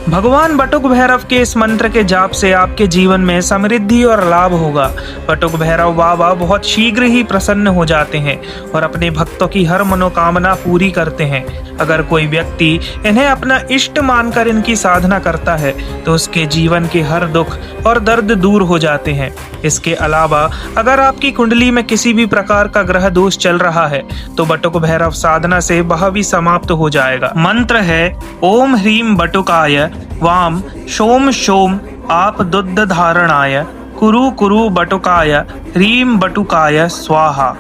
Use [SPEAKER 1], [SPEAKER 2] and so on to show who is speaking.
[SPEAKER 1] भगवान बटुक भैरव के इस मंत्र के जाप से आपके जीवन में समृद्धि और लाभ होगा। बटुक भैरव बाबा बहुत शीघ्र ही प्रसन्न हो जाते हैं और अपने भक्तों की हर मनोकामना पूरी करते हैं। अगर कोई व्यक्ति इन्हें अपना इष्ट मानकर इनकी साधना करता है तो उसके जीवन के हर दुख और दर्द दूर हो जाते हैं। इसके अलावा अगर आपकी कुंडली में किसी भी प्रकार का ग्रह दोष चल रहा है तो बटुक भैरव साधना से वह भी समाप्त हो जाएगा। मंत्र है ओम ह्रीम बटुकाय वाम शोम शोम आप दुद्ध धारणाय कुरु कुरु बटुकाय ह्रीम बटुकाय स्वाहा।